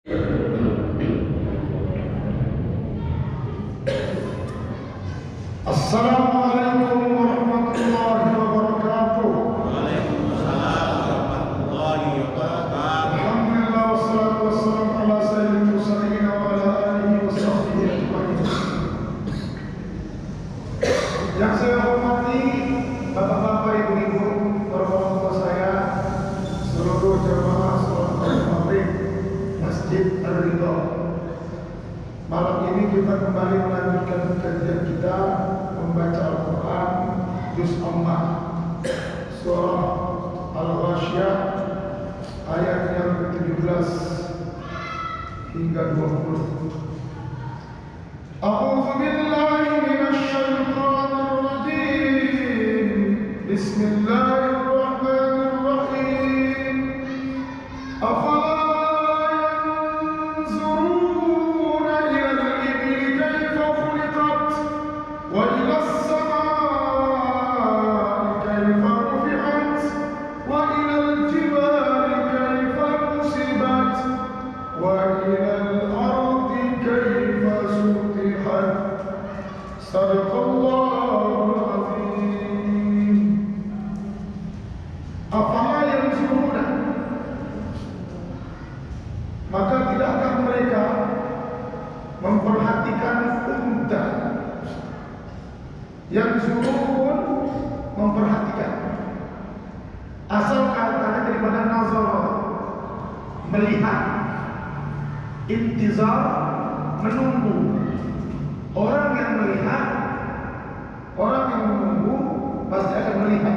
Assalamualaikum warahmatullahi wabarakatuh. Waalaikumsalam warahmatullahi wabarakatuh. Alhamdulillah wassalatu wassalamu ala sayyidil mursalin wa ala alihi wa sahbihi ajma'in. Yang saya hormati bapak-bapak, ibu-ibu, para orang tua saya, seluruh jamaah salat maghrib Masjid Ar-Ridha. Malam ini kita kembali melanjutkan kajian kita membaca Al-Quran Juz Amma Surah Al-Ghasyiyah ayat yang ke-17 hingga 20. A'udzu billahi minasy syaithanir rajim. Bismillahirrahmanirrahim. Afala maka tidakkah mereka memperhatikan unta? Yang suruh memperhatikan, asal katanya daripada nazar, melihat, intizar, menunggu. Orang yang melihat, orang yang menunggu pasti akan melihat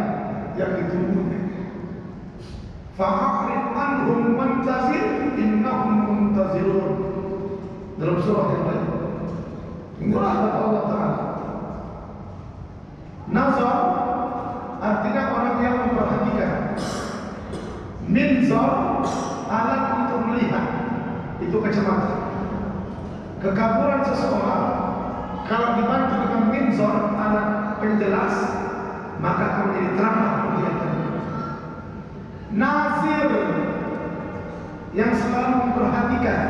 yang ditunggu. Fa'arid anhum muntazir innahum muntazirun. Dalam surah yang lain. Inilah kata Allah Ta'ala. Nazar artinya orang yang memperhatikan. Minzar alat untuk melihat. Itu kacamata. Kekaburan seseorang kalau dibantu dengan minzar, alat penjelas, maka akan menjadi terang kelihatan. Nazir yang selalu memperhatikan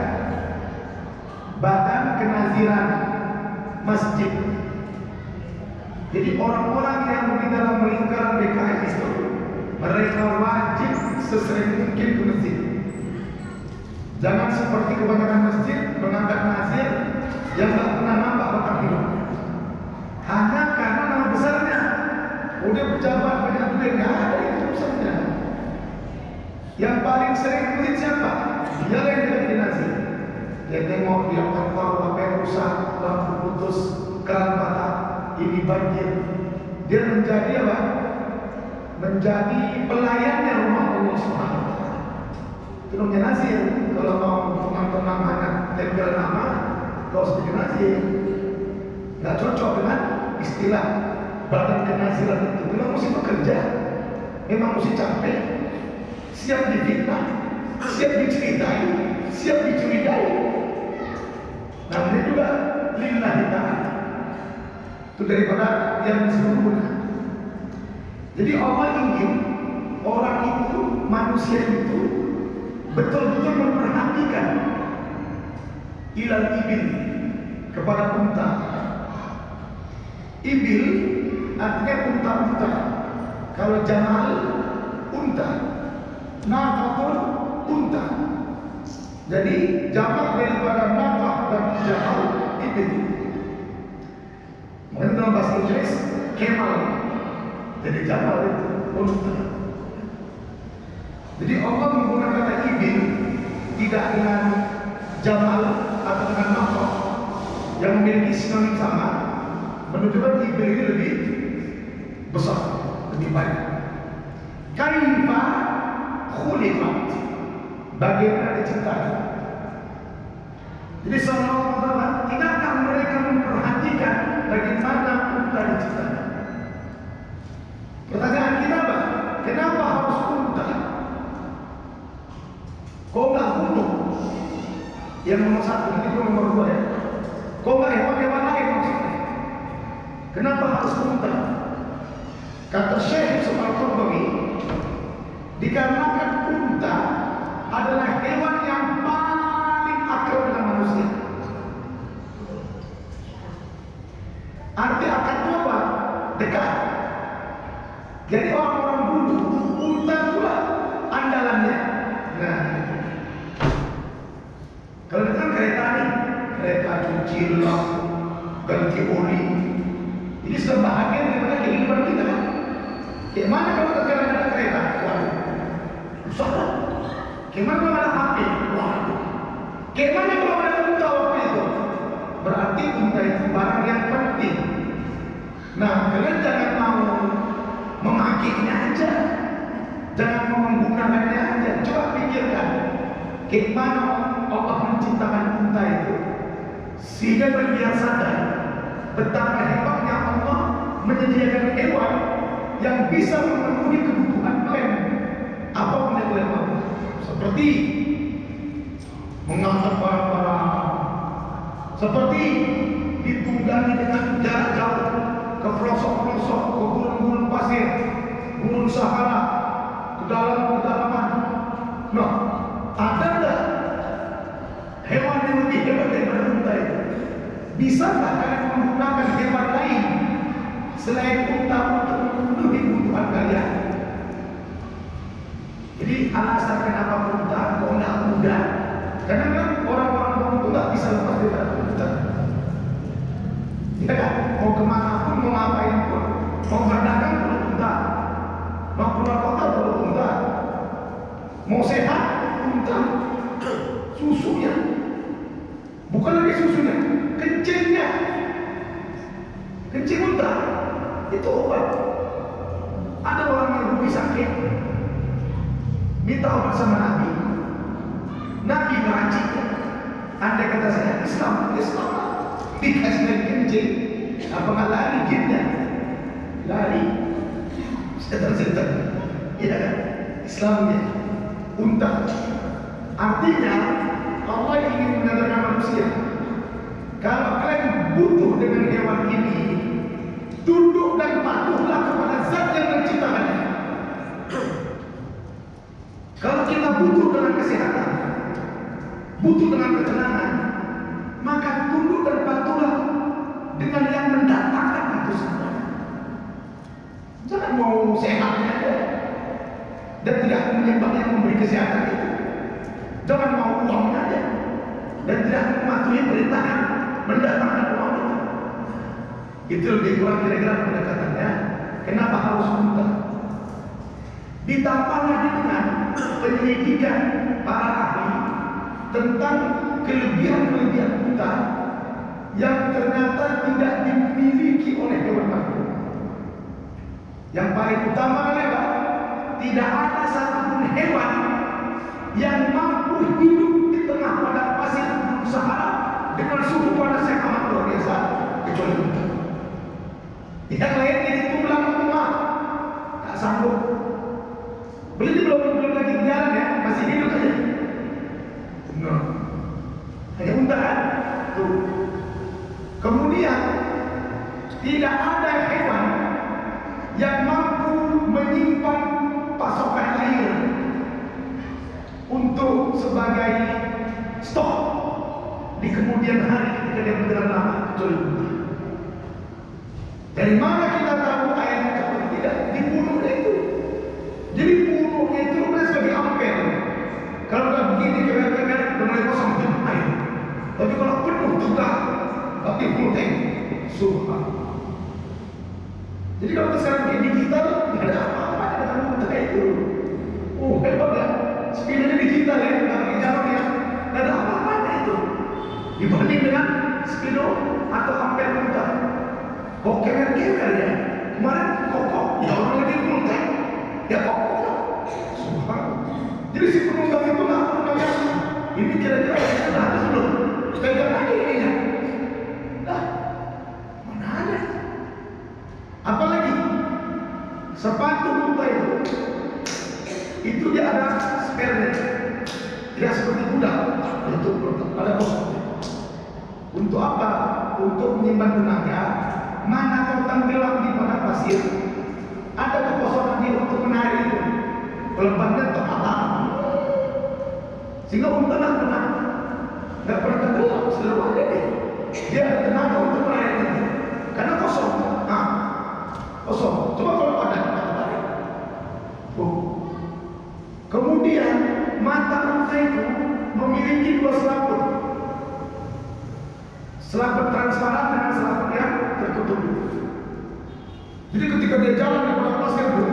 badan kenaziran masjid. Jadi orang-orang yang di dalam lingkaran DKM itu, mereka wajib sesering mungkin ke masjid. Jangan seperti kebanyakan masjid mengangkat nazir yang tak pernah nampak bakal hidup. Hanya karena nama besarnya, udah pejabat banyak duit, nggak ada itu urusannya. Yang paling sering masjid siapa? Dia yang jadi nazir. Dia tengok, dia pantau apa yang rusak, lampu putus, keran patah, ini banjir. Dia menjadi apa? Menjadi pelayannya rumah Allah Subhanahu wa Ta'ala. Itu namanya nazir. Kalau mau tenang-tenang hanya tempel nama, kau sebagai nazir. Nggak cocok dengan istilah badan kenaziran itu. Memang mesti bekerja, memang mesti capek, siap difitnah, siap diceritai, siap dicurigai. Namanya juga lillahi ta'ala. Itu daripada yang sempurna. Jadi Allah ingin orang itu, manusia itu betul-betul memperhatikan ilal ibil, kepada unta. Ibil artinya unta-unta. Kalau jamal, unta. Naqatun, unta. Jadi jamak daripada naqah dan jamal, ibil. Mungkin dalam bahasa Inggris camel. Jadi jamal itu unta. Jadi Allah menggunakan kata ibil tidak dengan jamal atau dengan naqah yang memiliki sinonim sama, menunjukkan ibil ini lebih besar, lebih banyak. Kaifa khuliqat, bagaimana diciptakan. Jadi seolah-olah tidakkah mereka memperhatikan bagaimana unta diciptakan? Pertanyaan kita apa? Kenapa harus unta? Kok nggak gunung? Yang nomor satu, itu nomor dua ya. Kok nggak hewan-hewan lain maksudnya? Kenapa harus unta? Kata Syekh Al-Qaradawi, dikarenakan unta adalah hewan yang paling Kalau dengan kereta nih, kereta cuci lap, ganti oli, ini sudah bahagian daripada kehidupan kita kan? Gimana kalau sekarang ada kereta? Waduh, rusak lah. Gimana kalau ada HP? Waduh. Gimana kalau ada unta waktu itu? Berarti unta itu barang yang penting. Nah, kalian jangan mau memakainya aja, jangan mau menggunakannya aja. Coba pikirkan, gimana Allah menciptakan unta itu sehingga biar sadar betapa hebatnya Allah menyediakan hewan yang bisa memenuhi kebutuhan kalian apapun yang kalian mau, seperti mengangkat barang-barang, seperti ditunggangi dengan jarak jauh ke pelosok-pelosok, ke gurun-gurun pasir, gurun Sahara, ke dalam kedalaman. Nah, ada nggak hewan yang lebih hebat daripada unta itu? Bisakah kalian menggunakan hewan lain selain unta untuk memenuhi kebutuhan kalian? Jadi alasan kenapa unta kok nggak mudah? Karena kan orang-orang itu nggak bisa lepas dari unta. Ya kan? Mau kemana pun, mau ngapain pun, mau berdagang perlu unta, mau keluar kota perlu unta, mau sehat unta, susunya, bukan lagi susunya, kencingnya, kencing unta itu obat. Ada orang yang rugi sakit, minta obat sama Nabi. Nabi meracinya. Andai kata saya Islam dikasih dari kencing, apa nggak lari jinnya? Lari, setan-setan, ya kan? Islamnya unta. Artinya Allah ingin mengatakan manusia, kalau kalian butuh dengan hewan ini, tunduk dan patuhlah kepada Zat yang menciptakannya. Kalau kita butuh dengan kesehatan, butuh dengan ketenangan, maka tunduk dan patuhlah dengan yang mendatangkan itu semua. Jangan mau sehatnya aja dan tidak menyembah yang memberi kesehatan itu. Jangan mau uangnya aja dan tidak mematuhi perintah yang mendatangkan uang itu. Itu lebih kurang kira-kira pendekatannya. Kenapa harus unta? Ditambah lagi dengan penyelidikan para ahli tentang kelebihan-kelebihan unta yang ternyata tidak dimiliki oleh hewan makhluk. Yang paling utama adalah tidak ada satupun hewan yang mampu hidup di tengah padang pasir Sahara dengan suhu panas yang amat luar biasa kecuali unta. Yang lain jadi tulang rumah, tak sanggup. Beli belum lagi berjalan ya, masih hidup aja. No. Hanya unta kan? Tuh. Kemudian tidak ada hewan yang mampu menyimpan pasokan air untuk sebagai stok di kemudian hari ketika dia berjalan lama. Dari mana kita tahu airnya cepat? Tidak, di puluhnya itu. Jadi puluhnya itu sebagai ampere. Kalau udah begini kewer-kewer udah mulai kosong air. Tapi kalau penuh juga tapi full tank. Subhanallah. Jadi kalau sekarang kayak digital tidak ada apa-apa dengan unta itu. Oh hebat ya. Speednya digital ya, nggak pakai jarum ya. Nggak ada apa-apa itu. Dibanding dengan speedo atau ampere unta. Kok kewer-kewer ya. Kemarin kokoh, ya orang lagi full tank. Ya kokoh. Subhanallah. Jadi si penumpang itu nggak pernah yang ini kira-kira sudah habis belum? Pegang lagi ini ya. Nah, mana ada? Apalagi sepatu unta itu dia ada spare-nya. Tidak seperti kuda, itu ada kosong. Untuk apa? Untuk menyimpan tenaga. Mana kau tenggelam di padang pasir? Ada kekosongan dia untuk menarik itu. Pelepannya terpatah. Sehingga unta nggak pernah tenggelam, selalu ada deh. Dia ada tenaga untuk menarik itu. Karena kosong. Nah, kosong. Coba kalau padat, tarik. Kemudian mata unta itu memiliki dua selaput. selaput transparan dengan selaput yang tertutup. Jadi ketika dia jalan di padang pasir itu,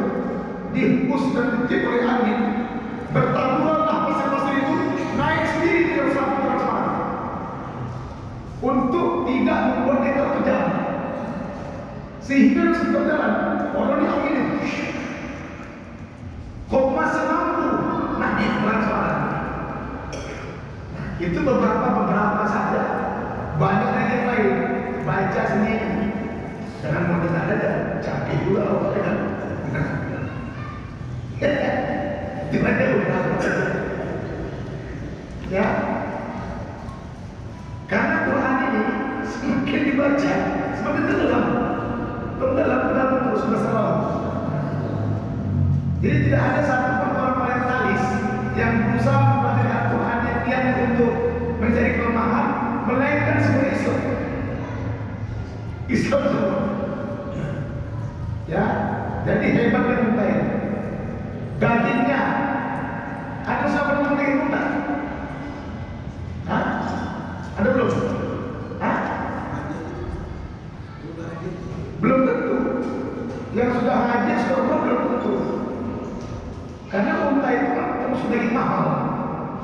dihembus dan ditiup oleh angin, bertaburanlah pasir-pasir itu naik sendiri di dalam selaput transparan untuk tidak membuat dia terkejam. Sehingga sedang jalan, orang di angin itu kok masih mampu naik transparan. Itu beberapa saja. Banyak lagi yang lain. Baca sendiri. Jangan mau kita ada canggih juga orang kan. Itu ada beberapa. Ya. Karena Quran ini semakin dibaca, semakin tenggelam terus masalah. Jadi tidak ada satu orang orientalis yang berusaha mempelajari Al-Quran yang niatnya untuk mencari kelemahan, melainkan sebagai Islam semua. Ya, jadi hebatnya unta ini. Dagingnya, ada siapa yang daging unta? Hah? Ada belum? Hah? Belum tentu. Yang sudah haji sudah umrah belum tentu. Karena unta itu kan termasuk daging mahal.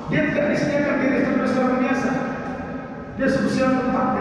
Dia tidak disediakan di restoran biasa. Dia spesial tempatnya.